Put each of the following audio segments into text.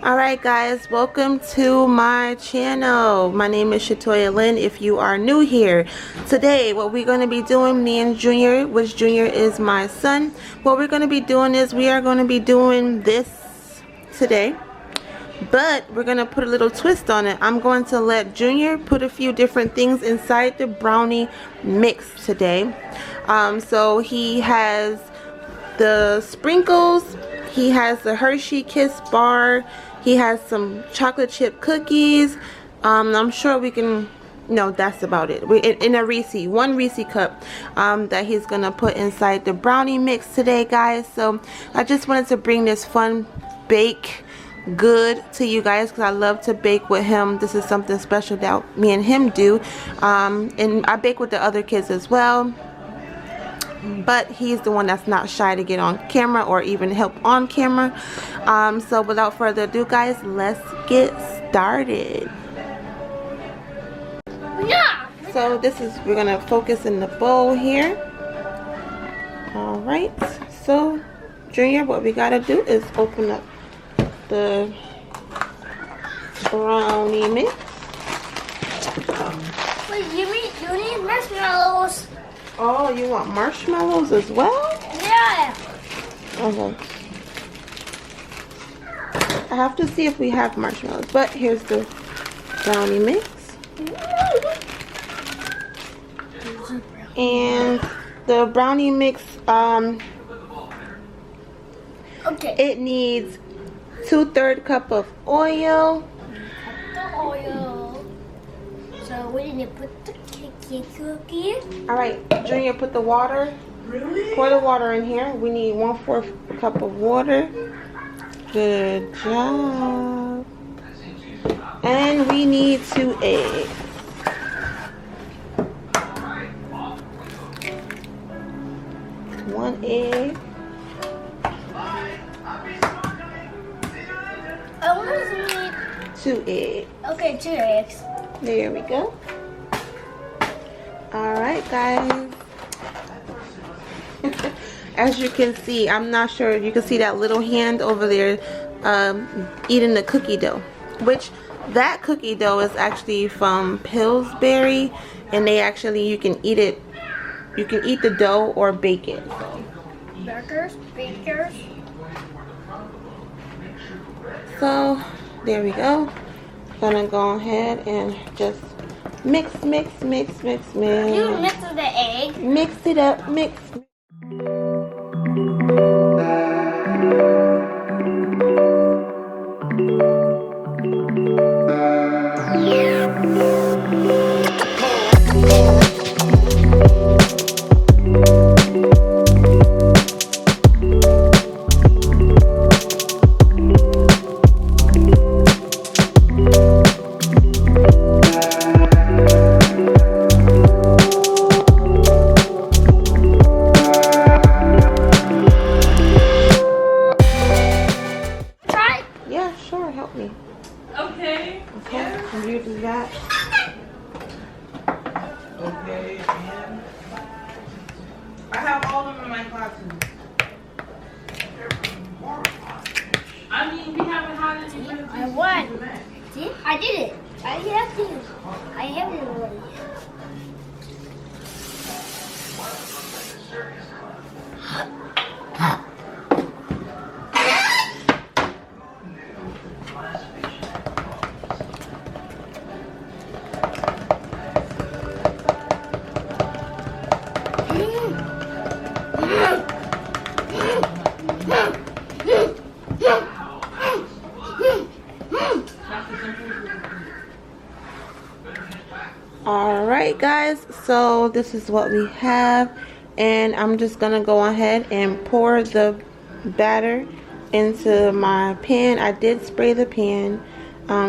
Alright guys, welcome to my channel. My name is Shatoya Lynn if you are new here. Today what we're going to be doing, me and Junior, which Junior is my son, what we're going to be doing is we are going to be doing this today. But we're going to put a little twist on it. I'm going to let Junior put a few different things inside the brownie mix today. So he has the sprinkles, he has the Hershey Kiss bar, he has some chocolate chip cookies. I'm sure we can, no, that's about it. In a one Reese cup that he's gonna put inside the brownie mix today, guys. So I just wanted to bring this fun bake good to you guys because I love to bake with him. This is something special that me and him do, and I bake with the other kids as well, but he's the one that's not shy to get on camera or even help on camera. So without further ado, guys, let's get started. Yeah. So this is, we're gonna focus in the bowl here. All right, so Junior, what we gotta do is open up the brownie mix. Wait, you need marshmallows. Oh, you want marshmallows as well? Yeah. Okay. I have to see if we have marshmallows, but here's the brownie mix. And the brownie mix, Okay. it needs 2/3 cup of oil. The oil. So we need to put the cookie. All right, Junior, put the water. Really? Pour the water in here. We need 1/4 cup of water. Good job. And we need 2 eggs. One egg. I want to need 2 eggs. Okay, 2 eggs. There we go. Alright guys, as you can see, I'm not sure if you can see that little hand over there eating the cookie dough, which that cookie dough is actually from Pillsbury, and they actually, you can eat it, you can eat the dough or bake it. Bakers. So there we go. Gonna go ahead and just mix. You mix the egg. Mix it up, mix. You do that. Okay, and I have all of them in my classes. I mean, we haven't had it. I won. See? I did it. I have it. I have it already. Alright guys, so this is what we have, and I'm just gonna go ahead and pour the batter into my pan. I did spray the pan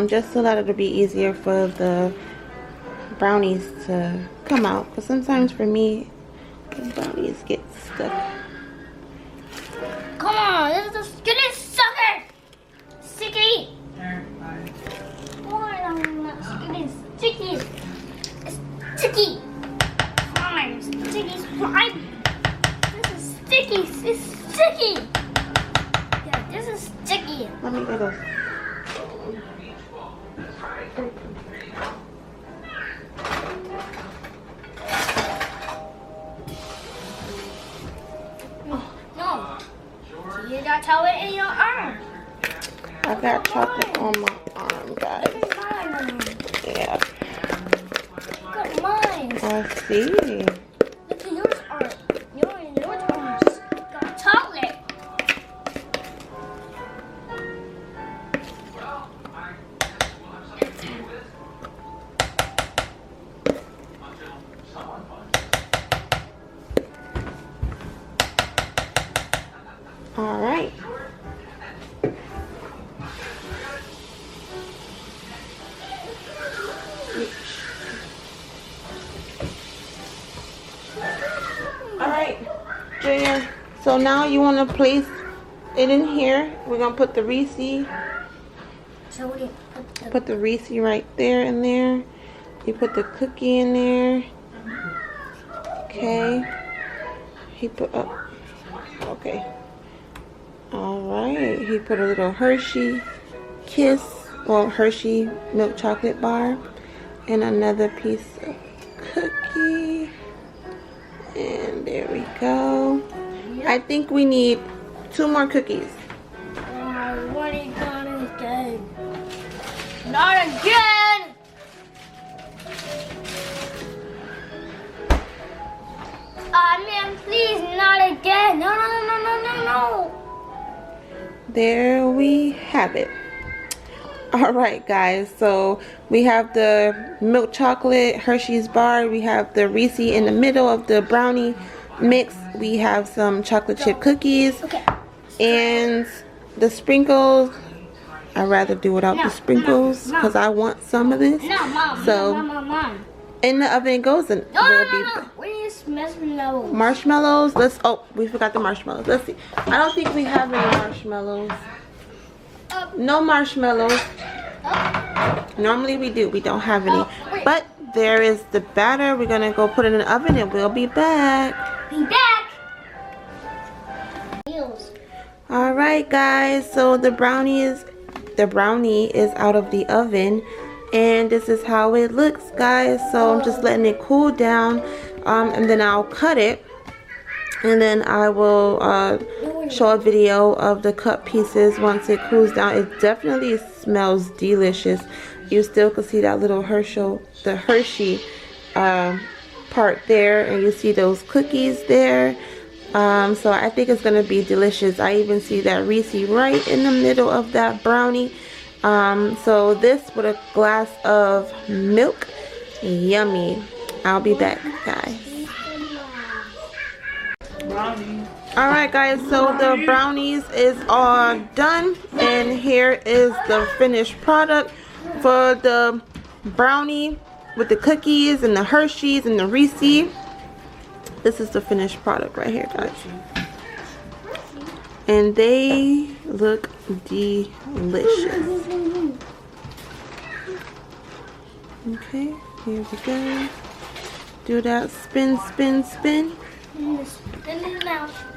just so that it'll be easier for the brownies to come out, because sometimes for me the brownies get stuck. Come on, this is the skinny sucker! Sticky! Why am I not skinny? Sticky! Sticky! Fine, sticky slime! This is sticky! It's sticky! Yeah, this is sticky! Let me get a I got chocolate on my arm, guys. Yeah. Look at mine. I see. Look at yours are. Yours arms got chocolate. All right. All right, Junior. So now you want to place it in here. We're gonna put the Reese. So what do you Put the Reese right there in there. You put the cookie in there. Okay. He put up. Okay. All right. He put a little Hershey Kiss or Hershey milk chocolate bar and another piece of cookie. And there we go. I think we need 2 more cookies. What are you gonna do? Not again! Man, please, not again. No, no, no, no, no, no, no. There we have it. All right, guys. So we have the milk chocolate Hershey's bar. We have the Reese in the middle of the brownie mix. We have some chocolate chip cookies. Okay. And the sprinkles. I'd rather do without the sprinkles because I want some of this. No, Mom. So Mom. in the oven it goes and No, will no, be no, no. Where is marshmallows? marshmallows. Oh, we forgot the marshmallows. Let's see. I don't think we have any marshmallows. No marshmallows. Normally we do. We don't have any. But there is the batter. We're going to go put it in the oven and we'll be back. Be back. Alright, guys. So the brownie is out of the oven. And this is how it looks, guys. So I'm just letting it cool down. And then I'll cut it. And then I will show a video of the cut pieces once it cools down. It definitely smells delicious. You still can see that little Hershey part there, and you see those cookies there. So I think it's gonna be delicious. I even see that Reese right in the middle of that brownie. So this with a glass of milk, yummy. I'll be back, guys. Alright, guys, so the brownies is all done, and here is the finished product for the brownie with the cookies and the Hershey's and the Reese. This is the finished product right here, guys, and they look delicious. Okay, here we go. Do that spin, spin, spin.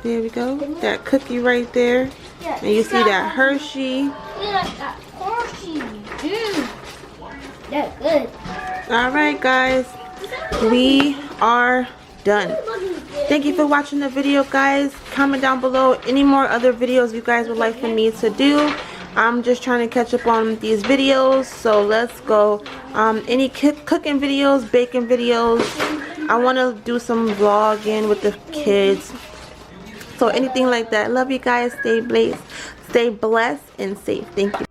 There we go. That cookie right there. And you see that Hershey. That Hershey. That's good. Alright, guys. We are done. Thank you for watching the video, guys. Comment down below any more other videos you guys would like for me to do. I'm just trying to catch up on these videos. So let's go. Any cooking videos, baking videos. I want to do some vlogging with the kids. So anything like that. Love you guys. Stay blessed and safe. Thank you.